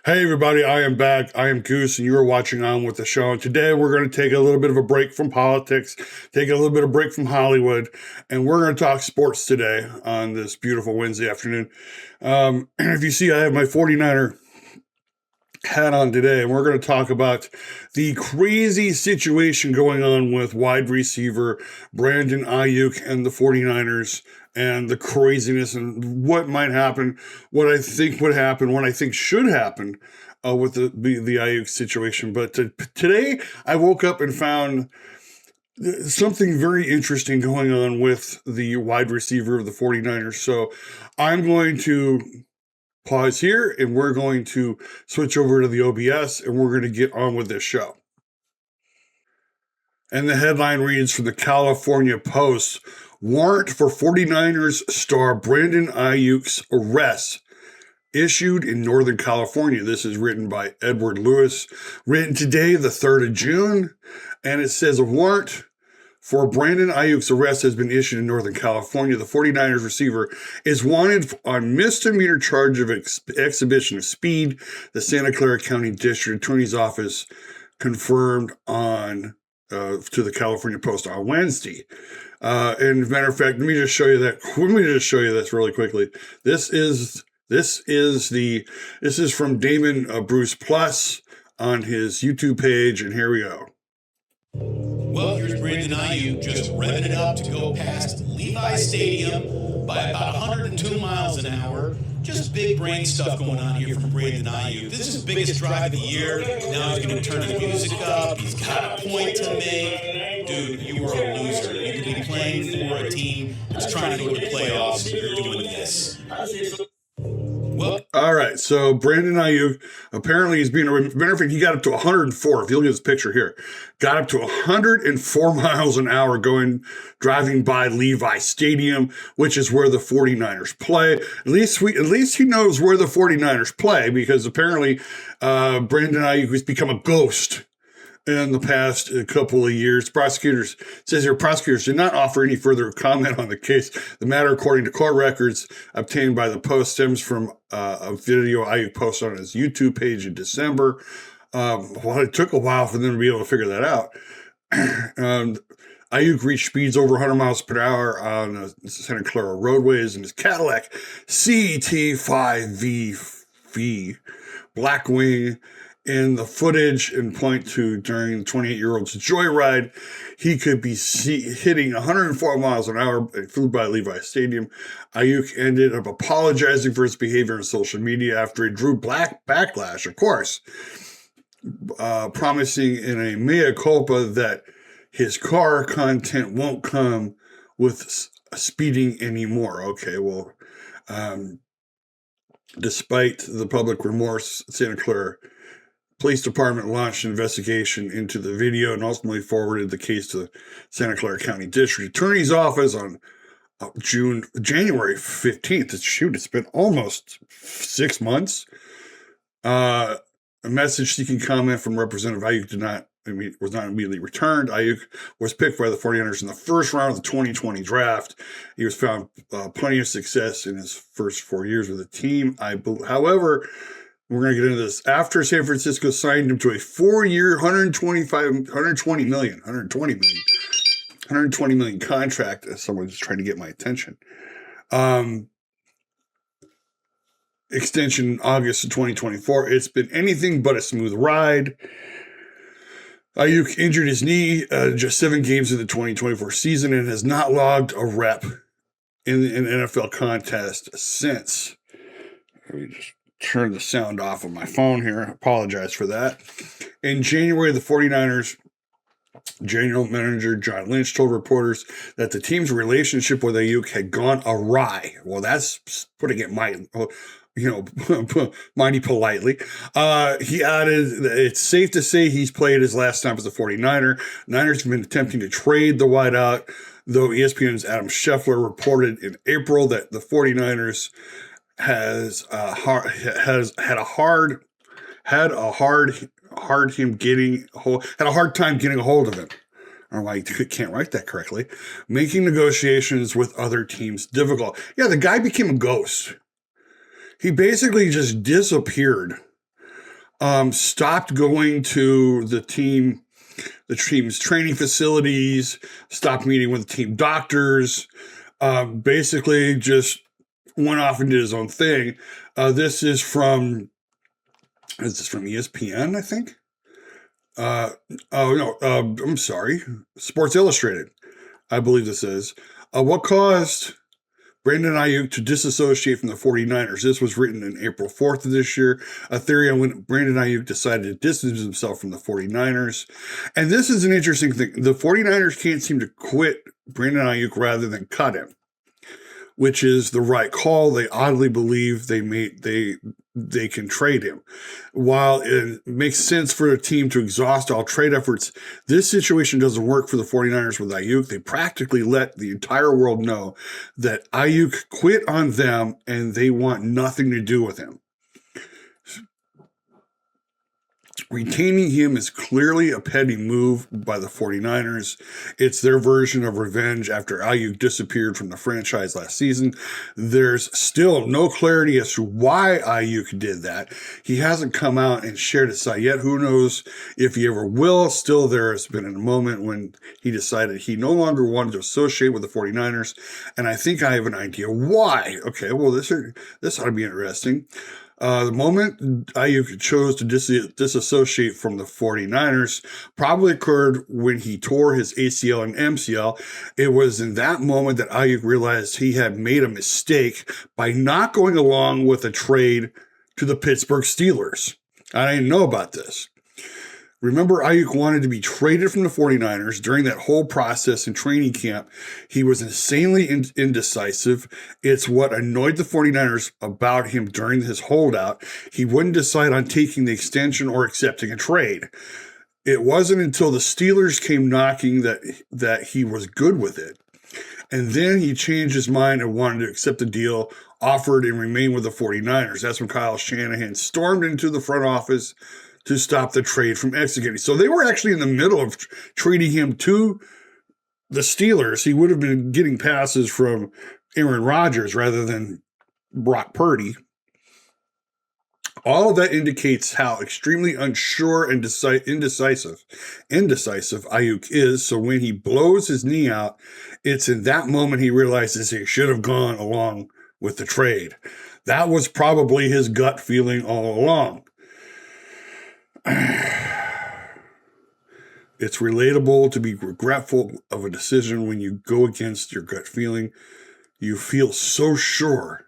Hey everybody, I am back. I am Goose, and you are watching On With the Show. And today we're going to take a little bit of a break from politics, take a little bit of break from Hollywood, and we're going to talk sports today on this beautiful Wednesday afternoon. And if you see, I have my 49er hat on today, and we're going to talk about the crazy situation going on with wide receiver Brandon Aiyuk and the 49ers and the craziness and what might happen, what I think would happen, what I think should happen with the Aiyuk situation. But today I woke up and found something very interesting going on with the wide receiver of the 49ers. So I'm going to pause here and we're going to switch over to the OBS and we're going to get on with this show. And the headline reads from the California Post: warrant for 49ers star Brandon Aiyuk's arrest issued in Northern California. This is written by Edward Lewis, written today, the 3rd of June. And it says a warrant for Brandon Aiyuk's arrest has been issued in Northern California. The 49ers receiver is wanted on misdemeanor charge of exhibition of speed. The Santa Clara County District Attorney's Office confirmed on to the California Post on Wednesday. And as a matter of fact, let me just show you this really quickly. This is from Damon Bruce Plus on his YouTube page, and here we go. Well, here's Brandon Aiyuk just revving it up to go past Levi Stadium by about 102 miles an hour. Just big brain stuff going on here from Brandon Aiyuk. This is his biggest drive of the year. Now he's going to turn the music up. He's got a point to make. Dude, you are a loser. You could be playing for a team that's trying to go to the playoffs. You're doing this. Well, all right, so Brandon Aiyuk, apparently he's being, matter of fact, he got up to 104, if you look at this picture here, got up to 104 miles an hour driving by Levi Stadium, which is where the 49ers play. At least he knows where the 49ers play, because apparently Brandon Aiyuk has become a ghost in the past couple of years. Prosecutors did not offer any further comment on the case. The matter, according to court records obtained by the Post, stems from a video Aiyuk posted on his YouTube page in December. Well, it took a while for them to be able to figure that out. Aiyuk reached speeds over 100 miles per hour on Santa Clara roadways in his Cadillac CT5VV Blackwing. In the footage and point to during the 28-year-old's joyride, he could be hitting 104 miles an hour and flew by Levi Stadium. Aiyuk ended up apologizing for his behavior on social media after he drew backlash, of course, promising in a mea culpa that his car content won't come with speeding anymore. Okay, well, despite the public remorse, Santa Clara Police Department launched an investigation into the video and ultimately forwarded the case to the Santa Clara County District Attorney's Office on January 15th. It's been almost 6 months. A message seeking comment from Representative Aiyuk was not immediately returned. Aiyuk was picked by the 49ers in the first round of the 2020 draft. He was found plenty of success in his first 4 years with the team. However, we're going to get into this. After San Francisco signed him to a 4-year, $120 million contract. Someone's trying to get my attention. Extension August of 2024. It's been anything but a smooth ride. Aiyuk injured his knee just 7 games of the 2024 season and has not logged a rep in an NFL contest since. Let me just turn the sound off of my phone here. I apologize for that. In January, the 49ers general manager John Lynch told reporters that the team's relationship with Aiyuk had gone awry. Well, that's putting it mighty politely. He added that it's safe to say he's played his last time as a 49er. Niners have been attempting to trade the wideout, though ESPN's Adam Scheffler reported in April that the 49ers had a hard time getting a hold of him. I don't know why I can't write that correctly. Making negotiations with other teams difficult. Yeah, the guy became a ghost. He basically just disappeared stopped going to the team's training facilities, stopped meeting with the team doctors, basically just went off and did his own thing. This is from ESPN, I think. I'm sorry, Sports Illustrated, I believe this is. What caused Brandon Aiyuk to disassociate from the 49ers? This was written on April 4th of this year. A theory on when Brandon Aiyuk decided to distance himself from the 49ers. And this is an interesting thing. The 49ers can't seem to quit Brandon Aiyuk rather than cut him, which is the right call. They oddly believe they can trade him. While it makes sense for a team to exhaust all trade efforts, this situation doesn't work for the 49ers with Aiyuk. They practically let the entire world know that Aiyuk quit on them and they want nothing to do with him. Retaining him is clearly a petty move by the 49ers. It's their version of revenge after Aiyuk disappeared from the franchise last season. There's still no clarity as to why Aiyuk did that. He hasn't come out and shared his side yet. Who knows if he ever will. Still, there has been a moment when he decided he no longer wanted to associate with the 49ers, and I think I have an idea why. Okay, well, this ought to be interesting. The moment Aiyuk chose to disassociate from the 49ers probably occurred when he tore his ACL and MCL. It was in that moment that Aiyuk realized he had made a mistake by not going along with a trade to the Pittsburgh Steelers. I didn't know about this. Remember, Aiyuk wanted to be traded from the 49ers. During that whole process in training camp, he was insanely indecisive. It's what annoyed the 49ers about him during his holdout. He wouldn't decide on taking the extension or accepting a trade. It wasn't until the Steelers came knocking that he was good with it. And then he changed his mind and wanted to accept the deal offered and remain with the 49ers. That's when Kyle Shanahan stormed into the front office to stop the trade from executing. So they were actually in the middle of trading him to the Steelers. He would have been getting passes from Aaron Rodgers rather than Brock Purdy. All of that indicates how extremely unsure and indecisive Aiyuk is. So when he blows his knee out, it's in that moment he realizes he should have gone along with the trade. That was probably his gut feeling all along. It's relatable to be regretful of a decision when you go against your gut feeling. You feel so sure,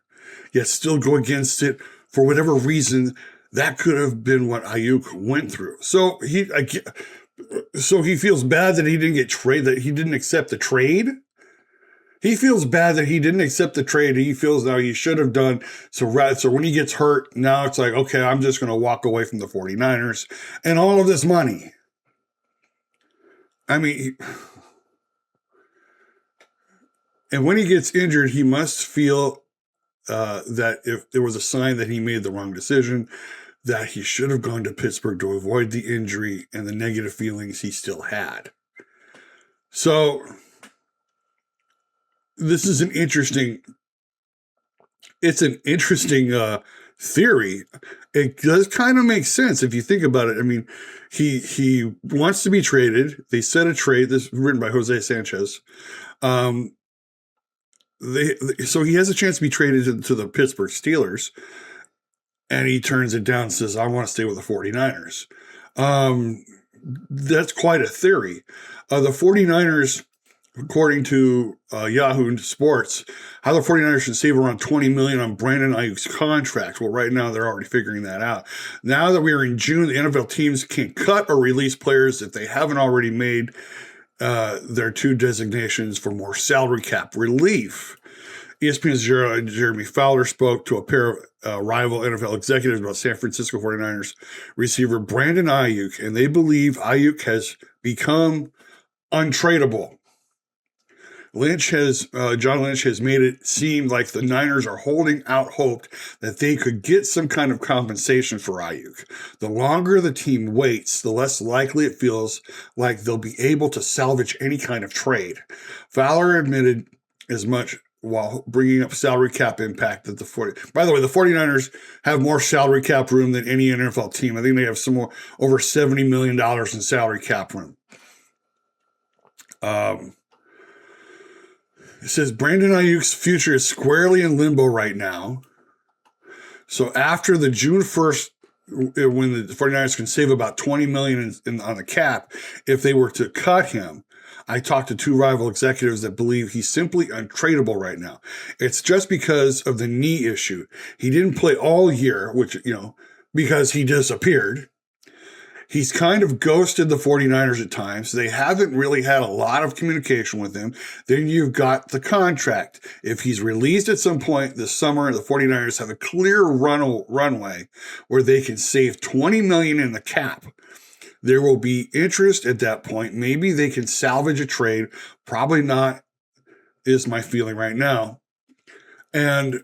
yet still go against it for whatever reason. That could have been what Aiyuk went through. So he feels bad that he didn't get traded, that he didn't accept the trade. He feels bad that he didn't accept the trade. He feels now he should have done. So when he gets hurt, now it's like, okay, I'm just going to walk away from the 49ers and all of this money. I mean, and when he gets injured, he must feel that if there was a sign that he made the wrong decision, that he should have gone to Pittsburgh to avoid the injury and the negative feelings he still had. So this is an interesting theory. It does kind of make sense if you think about it. I mean, he wants to be traded. They set a trade. This is written by Jose Sanchez. So he has a chance to be traded to the Pittsburgh Steelers, and he turns it down and says, I want to stay with the 49ers. That's quite a theory. The 49ers, according to Yahoo Sports, how the 49ers should save around $20 million on Brandon Aiyuk's contract. Well, right now they're already figuring that out. Now that we are in June, the NFL teams can't cut or release players if they haven't already made their two designations for more salary cap relief. ESPN's Jeremy Fowler spoke to a pair of rival NFL executives about San Francisco 49ers receiver Brandon Aiyuk, and they believe Aiyuk has become untradeable. John Lynch has made it seem like the Niners are holding out hope that they could get some kind of compensation for Aiyuk. The longer the team waits, the less likely it feels like they'll be able to salvage any kind of trade. Fowler admitted as much while bringing up salary cap impact that the 40. By the way, the 49ers have more salary cap room than any NFL team. I think they have over $70 million in salary cap room. It says Brandon Aiyuk's future is squarely in limbo right now. So after the June 1st, when the 49ers can save about $20 million on the cap, if they were to cut him, I talked to two rival executives that believe he's simply untradeable right now. It's just because of the knee issue. He didn't play all year, which, because he disappeared. He's kind of ghosted the 49ers at times. They haven't really had a lot of communication with him. Then you've got the contract. If he's released at some point this summer, the 49ers have a clear runway where they can save $20 million in the cap. There will be interest at that point. Maybe they can salvage a trade. Probably not, is my feeling right now. And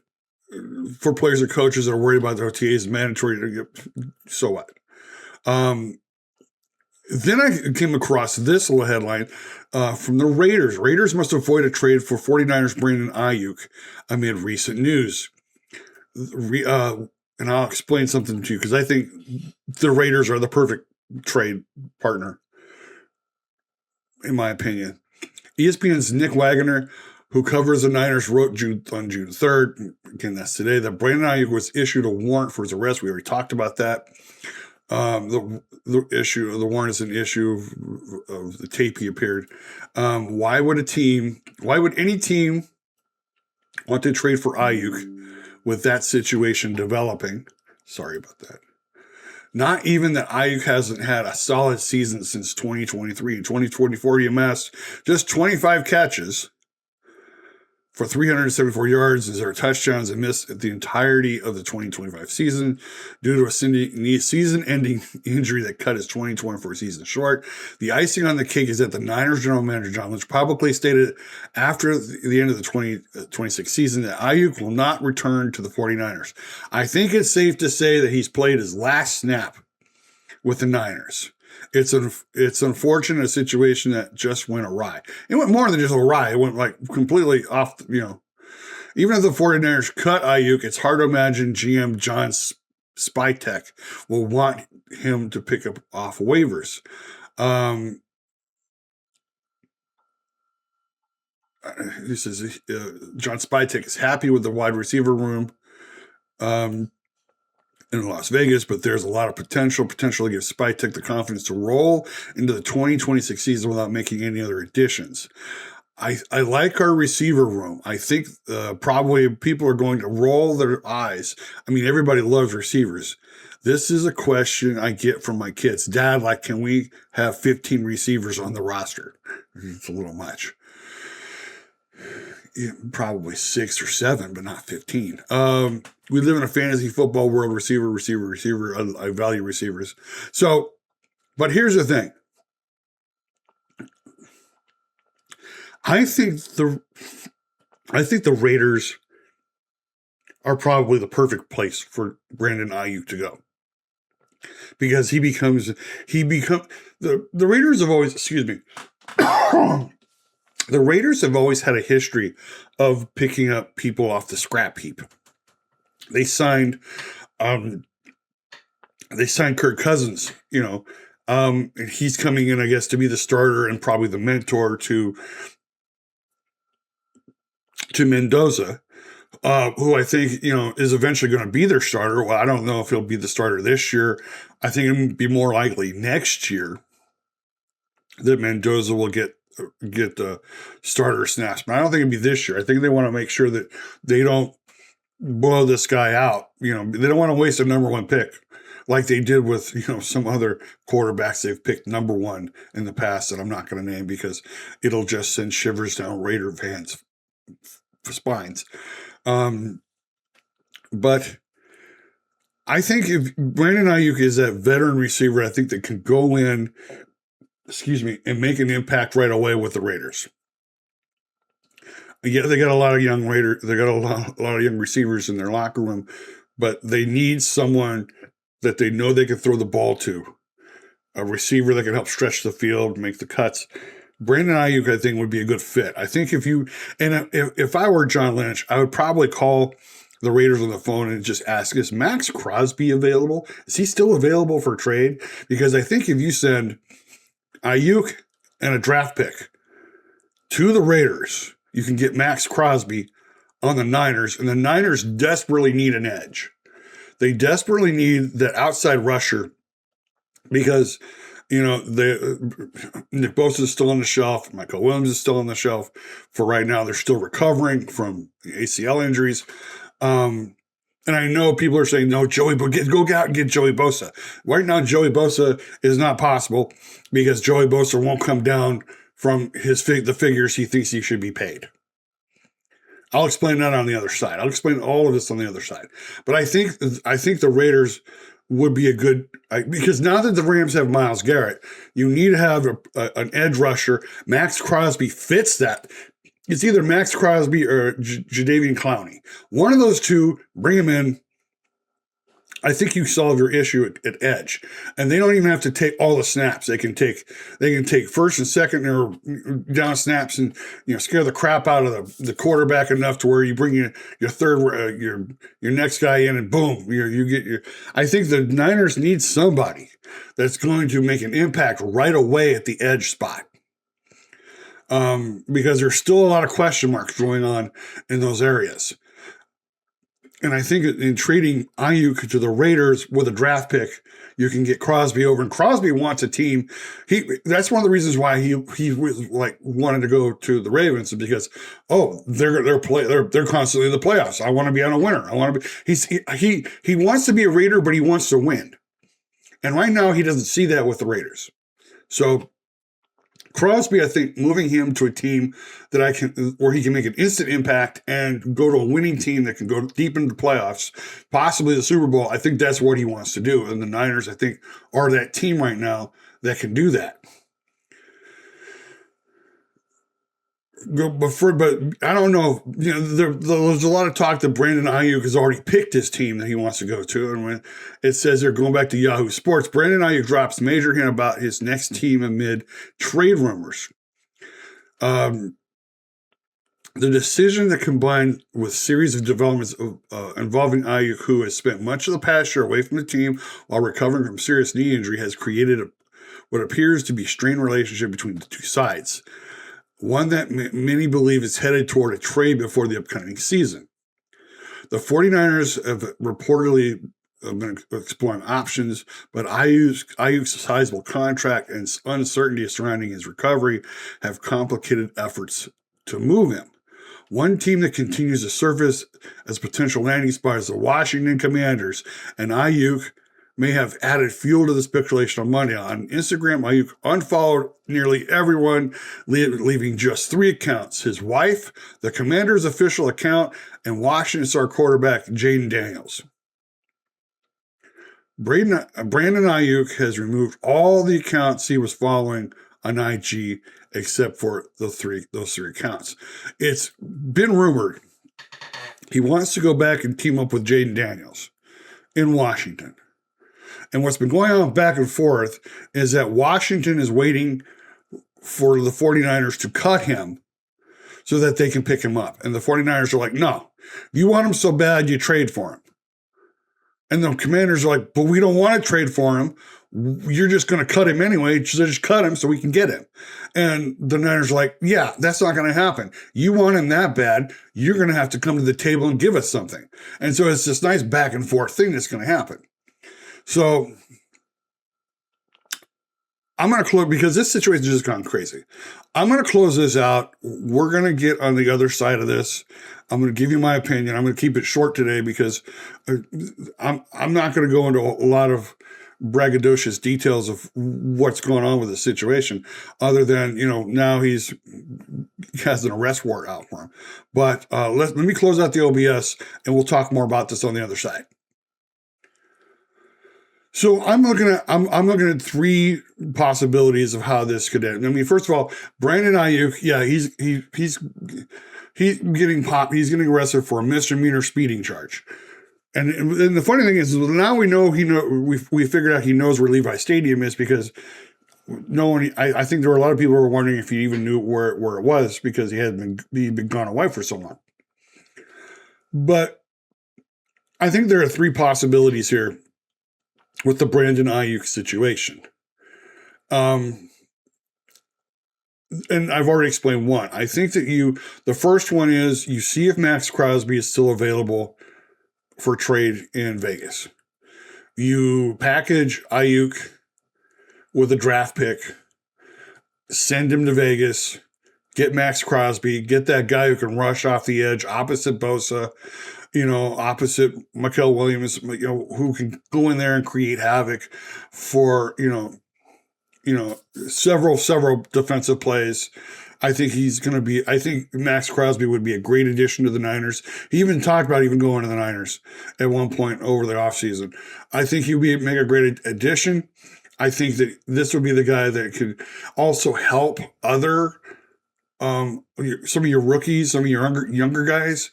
for players or coaches that are worried about their OTAs, mandatory to get, so what? Then I came across this little headline from the Raiders. Raiders must avoid a trade for 49ers Brandon Aiyuk amid recent news. And I'll explain something to you because I think the Raiders are the perfect trade partner, in my opinion. ESPN's Nick Wagner, who covers the Niners, wrote on June 3rd, again, that's today, that Brandon Aiyuk was issued a warrant for his arrest. We already talked about that. The warrant is an issue of the tape he appeared. Why would any team want to trade for Aiyuk with that situation developing? Sorry about that. Not even that Aiyuk hasn't had a solid season since 2023. In 2024, he amassed just 25 catches for 374 yards and 0 touchdowns and missed the entirety of the 2025 season due to a season-ending injury that cut his 2024 season short. The icing on the cake is that the Niners general manager, John Lynch, publicly stated after the end of the 2026 season that Aiyuk will not return to the 49ers. I think it's safe to say that he's played his last snap with the Niners. It's unfortunate, a situation that just went awry. It went more than just awry. It went like completely off, Even if the 49ers cut Aiyuk, it's hard to imagine GM John Spytek will want him to pick up off waivers. He says John Spytek is happy with the wide receiver room in Las Vegas, but there's a lot of potential to give Spytek the confidence to roll into the 2026 season without making any other additions. I like our receiver room. I think probably people are going to roll their eyes. I mean, everybody loves receivers. This is a question I get from my kids. Dad, can we have 15 receivers on the roster? It's a little much. Probably 6 or 7, but not 15. We live in a fantasy football world. Receiver. I value receivers. So, but here's the thing. I think the Raiders are probably the perfect place for Brandon Aiyuk to go, because the Raiders have always, the Raiders have always had a history of picking up people off the scrap heap. They signed Kirk Cousins, and he's coming in, I guess, to be the starter and probably the mentor to Mendoza, who I think, is eventually going to be their starter. Well, I don't know if he'll be the starter this year. I think it would be more likely next year that Mendoza will get starter snaps, but I don't think it'd be this year. I think they want to make sure that they don't blow this guy out. They don't want to waste a number 1 pick like they did with, some other quarterbacks they've picked number 1 in the past that I'm not going to name because it'll just send shivers down Raider fans' spines. But I think if Brandon Aiyuk is that veteran receiver, I think that can go in, and make an impact right away with the Raiders. Yeah, they got a lot of young they got a lot of young receivers in their locker room, but they need someone that they know they can throw the ball to, a receiver that can help stretch the field, make the cuts. Brandon Aiyuk, I think, would be a good fit. I think if I were John Lynch, I would probably call the Raiders on the phone and just ask, is Max Crosby available? Is he still available for trade? Because I think if you send Aiyuk and a draft pick to the Raiders, you can get Max Crosby on the Niners, and the Niners desperately need an edge. They desperately need that outside rusher because Nick Bosa is still on the shelf. Michael Williams is still on the shelf for right now. They're still recovering from ACL injuries. And I know people are saying, no, go out and get Joey Bosa. Right now, Joey Bosa is not possible because Joey Bosa won't come down from the figures he thinks he should be paid. I'll explain that on the other side. I'll explain all of this on the other side. But I think the Raiders would be a good, because now that the Rams have Myles Garrett, you need to have an edge rusher. Max Crosby fits that. It's either Max Crosby or Jadeveon Clowney. One of those two, bring him in. I think you solve your issue at edge, and they don't even have to take all the snaps. They can take first and second or down snaps and scare the crap out of the quarterback enough to where you bring your third your next guy in and boom, you get your. I think the Niners need somebody that's going to make an impact right away at the edge spot. Because there's still a lot of question marks going on in those areas. And I think in trading Aiyuk to the Raiders with a draft pick, you can get Crosby over. And Crosby wants a team. That's one of the reasons why he wanted to go to the Ravens, because they're constantly in the playoffs. I want to be on a winner. I want to be. He wants to be a Raider, but he wants to win. And right now he doesn't see that with the Raiders. So Crosby, I think, moving him to a team where he can make an instant impact and go to a winning team that can go deep into the playoffs, possibly the Super Bowl. I think that's what he wants to do. And the Niners, I think, are that team right now that can do that. But I don't know. There's a lot of talk that Brandon Aiyuk has already picked his team that he wants to go to. And when it says they're going back to Yahoo Sports, Brandon Aiyuk drops major hint about his next team amid trade rumors. The decision that combined with series of developments involving Aiyuk, who has spent much of the past year away from the team while recovering from serious knee injury, has created what appears to be a strained relationship between the two sides. One that many believe is headed toward a trade before the upcoming season. The 49ers have reportedly been exploring options, but Aiyuk's sizable contract and uncertainty surrounding his recovery have complicated efforts to move him. One team that continues to surface as potential landing spot is the Washington Commanders, and Aiyuk may have added fuel to the speculation on Monday. On Instagram, Aiyuk unfollowed nearly everyone, leaving just 3 accounts: his wife, the Commander's official account, and Washington star quarterback Jaden Daniels. Brandon Aiyuk has removed all the accounts he was following on IG except for those three accounts. It's been rumored he wants to go back and team up with Jaden Daniels in Washington. And what's been going on back and forth is that Washington is waiting for the 49ers to cut him so that they can pick him up. And the 49ers are like, no, if you want him so bad, you trade for him. And the Commanders are like, but we don't want to trade for him. You're just going to cut him anyway. So just cut him so we can get him. And the Niners are like, yeah, that's not going to happen. You want him that bad, you're going to have to come to the table and give us something. And so it's this nice back and forth thing that's going to happen. So I'm going to close, because this situation has just gone crazy. I'm going to close this out. We're going to get on the other side of this. I'm going to give you my opinion. I'm going to keep it short today because I'm not going to go into a lot of braggadocious details of what's going on with the situation, other than, now he has an arrest warrant out for him. But let me close out the OBS and we'll talk more about this on the other side. So I'm looking at 3 possibilities of how this could end. I mean, first of all, Brandon Aiyuk, yeah, he's getting arrested for a misdemeanor speeding charge. And the funny thing is, now we know we figured out he knows where Levi Stadium is, because no one. I think there were a lot of people who were wondering if he even knew where it was because he'd been gone away for so long. But I think there are three possibilities here with the Brandon Aiyuk situation. And I've already explained one. I think that the first one is you see if Max Crosby is still available for trade in Vegas. You package Aiyuk with a draft pick, send him to Vegas, get Max Crosby, get that guy who can rush off the edge opposite Bosa, opposite Mikael Williams, who can go in there and create havoc for, several defensive plays. I think I think Max Crosby would be a great addition to the Niners. He even talked about even going to the Niners at one point over the offseason. I think he'd make a great addition. I think that this would be the guy that could also help other, some of your rookies, some of your younger guys,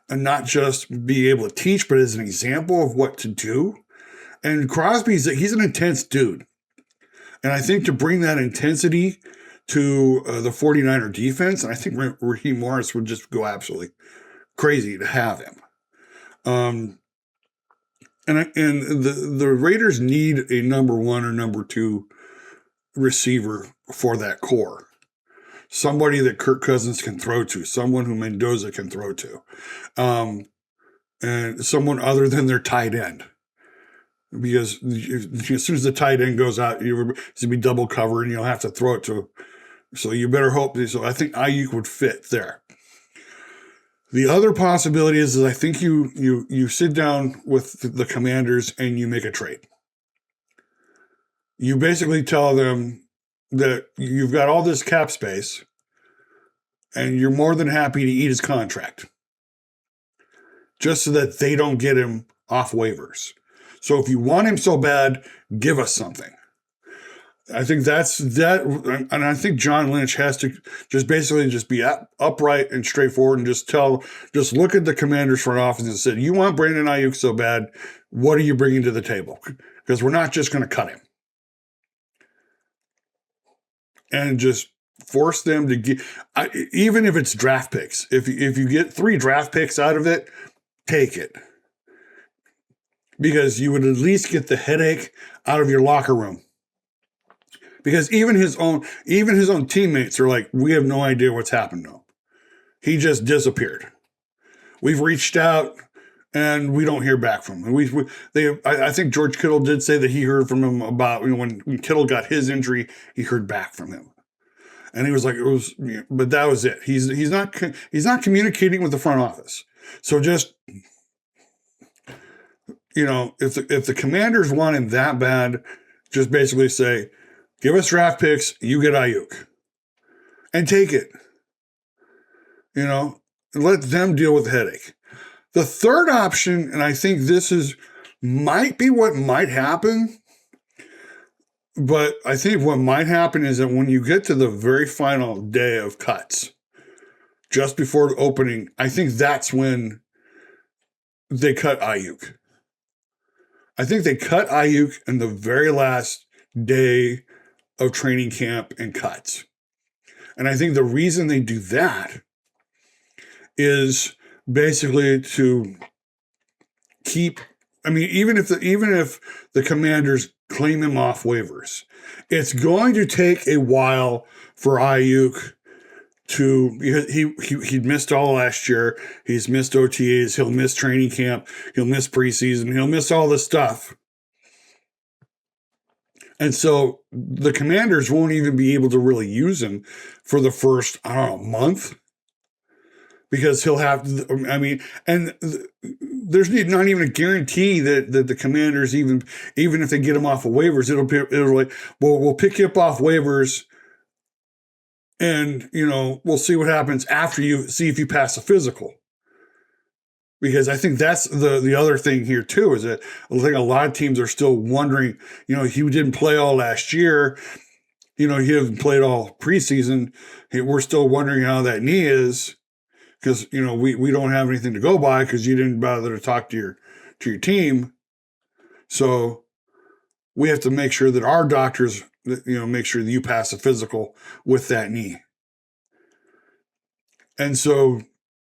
and not just be able to teach, but as an example of what to do. And he's an intense dude. And I think to bring that intensity to the 49er defense, and I think Raheem Morris would just go absolutely crazy to have him. And the Raiders need a number one or number two receiver for that core. Somebody that Kirk Cousins can throw to, someone who Mendoza can throw to, and someone other than their tight end. Because as soon as the tight end goes out, it's going to be double cover and you'll have to throw it to. So you better hope. So I think Aiyuk would fit there. The other possibility is I think you sit down with the Commanders and you make a trade. You basically tell them that you've got all this cap space and you're more than happy to eat his contract just so that they don't get him off waivers. So if you want him so bad, give us something. I think that's that. And I think John Lynch has to just be upright and straightforward and just look at the Commanders front office and say, you want Brandon Aiyuk so bad, what are you bringing to the table? Because we're not just going to cut him. And just force them to get, even if it's draft picks, if you get 3 draft picks out of it, take it. Because you would at least get the headache out of your locker room. Because even his own teammates are like, we have no idea what's happened to him. He just disappeared. We've reached out and we don't hear back from him. I think George Kittle did say that he heard from him about when Kittle got his injury, he heard back from him. And he was like, but that was it. He's not communicating with the front office. So just, if the Commanders want him that bad, just basically say, give us draft picks, you get Aiyuk. And take it. And let them deal with the headache. The third option, and I think this might be what might happen, but I think what might happen is that when you get to the very final day of cuts, just before the opening, I think that's when they cut Aiyuk. I think they cut Aiyuk in the very last day of training camp and cuts. And I think the reason they do that is basically to keep, even if the Commanders claim him off waivers, it's going to take a while for Aiyuk because he'd missed all last year. He's missed OTAs. He'll miss training camp. He'll miss preseason. He'll miss all this stuff. And so the Commanders won't even be able to really use him for the first, month. Because he'll have, and there's not even a guarantee that the Commanders, even if they get him off of waivers, it'll like, well, we'll pick you up off waivers and, we'll see what happens after see if you pass a physical. Because I think that's the other thing here too, is that I think a lot of teams are still wondering, he didn't play all last year. He hasn't played all preseason. We're still wondering how that knee is. Because, we don't have anything to go by because you didn't bother to talk to your team. So we have to make sure that our doctors make sure that you pass a physical with that knee. And so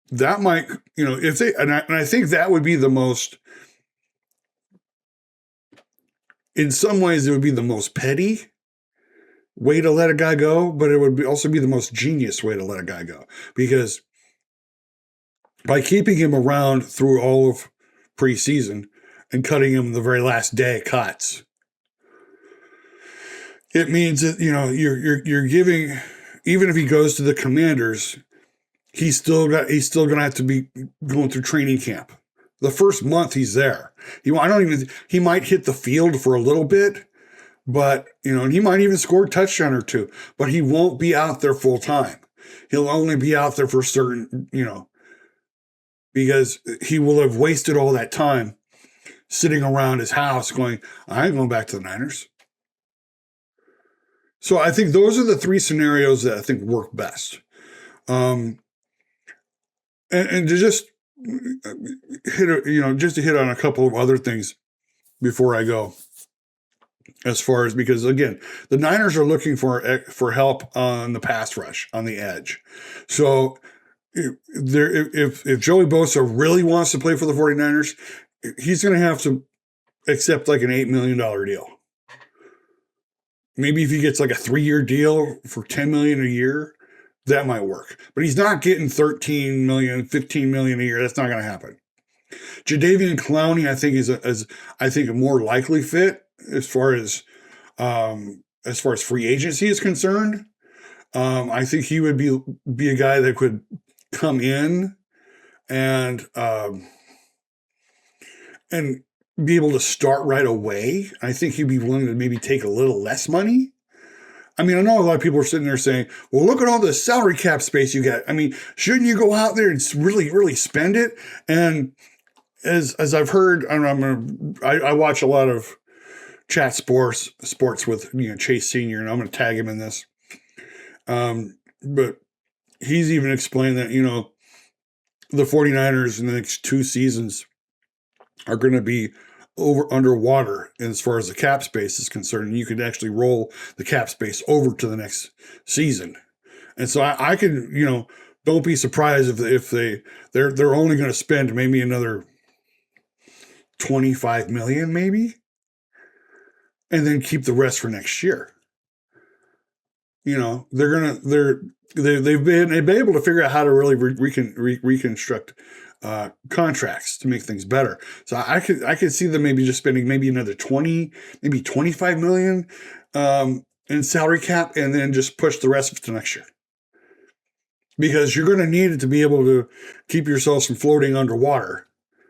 that might, if they, and I think that would be the most, in some ways, it would be the most petty way to let a guy go, but it would also be the most genius way to let a guy go. Because by keeping him around through all of preseason and cutting him the very last day cuts, it means that, you're giving, even if he goes to the Commanders, he's still going to have to be going through training camp. The first month he's there. He might hit the field for a little bit, but, and he might even score a touchdown or two, but he won't be out there full time. He'll only be out there for certain, because he will have wasted all that time sitting around his house going, I ain't going back to the Niners. So I think those are the three scenarios that I think work best. And to just hit on a couple of other things before I go, as far as, because again, the Niners are looking for help on the pass rush on the edge. So if Joey Bosa really wants to play for the 49ers, he's going to have to accept like an $8 million deal. Maybe if he gets like a 3-year deal for $10 million a year, that might work. But he's not getting $13 million, $15 million a year. That's not going to happen. Jadeveon Clowney, I think, is a more likely fit as far as free agency is concerned. I think he would be a guy that could come in and be able to start right away. I think he'd be willing to maybe take a little less money. I mean, I know a lot of people are sitting there saying, well, look at all the salary cap space you got. I mean, shouldn't you go out there and really, really spend it? And as I've heard, I watch a lot of chat sports with Chase Sr., and I'm going to tag him in this. But he's even explained that, the 49ers in the next 2 seasons are going to be underwater as far as the cap space is concerned. And you could actually roll the cap space over to the next season. And so I could, don't be surprised if they're only going to spend maybe another $25 million maybe, and then keep the rest for next year. They've been able to figure out how to really reconstruct contracts to make things better. So I could see them maybe just spending maybe another 20, maybe 25 million in salary cap, and then just push the rest to next year. Because you're going to need it to be able to keep yourselves from floating underwater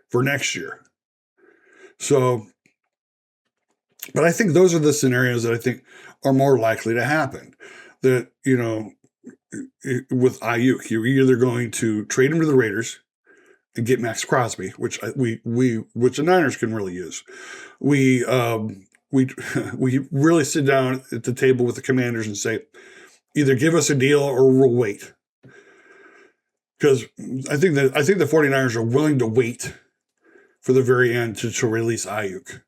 for next year. So, but I think those are the scenarios that I think are more likely to happen. That, with Aiyuk, you're either going to trade him to the Raiders and get Max Crosby, which which the Niners can really use. We really sit down at the table with the Commanders and say, either give us a deal or we'll wait. Because I think the 49ers are willing to wait for the very end to release Aiyuk.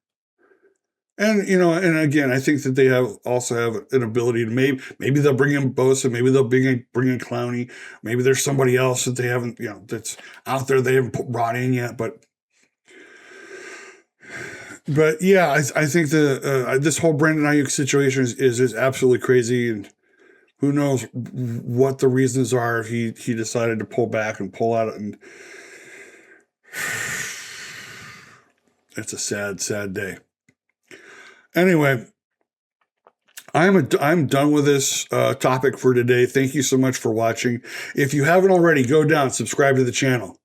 And, and again, I think that they also have an ability to maybe they'll bring in Bosa, maybe they'll bring in Clowney, maybe there's somebody else that they haven't, that's out there they haven't brought in yet. But yeah, I think this whole Brandon Aiyuk situation is absolutely crazy, and who knows what the reasons are if he decided to pull back and pull out, and it's a sad, sad day. Anyway, I'm done with this topic for today. Thank you so much for watching. If you haven't already, go down, subscribe to the channel.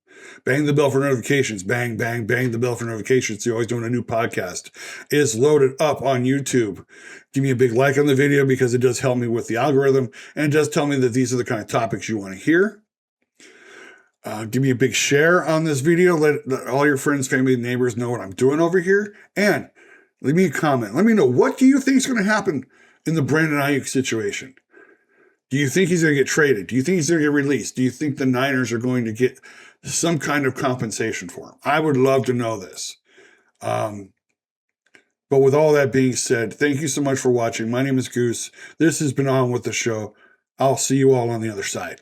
Bang the bell for notifications. Bang, bang, bang the bell for notifications. You're always doing a new podcast. It's loaded up on YouTube. Give me a big like on the video because it does help me with the algorithm, and it does tell me that these are the kind of topics you want to hear. Give me a big share on this video. Let all your friends, family, and neighbors know what I'm doing over here. And leave me a comment. Let me know, what do you think is going to happen in the Brandon Aiyuk situation? Do you think he's going to get traded? Do you think he's going to get released? Do you think the Niners are going to get some kind of compensation for him? I would love to know this. But with all that being said, thank you so much for watching. My name is Goose. This has been On With the Show. I'll see you all on the other side.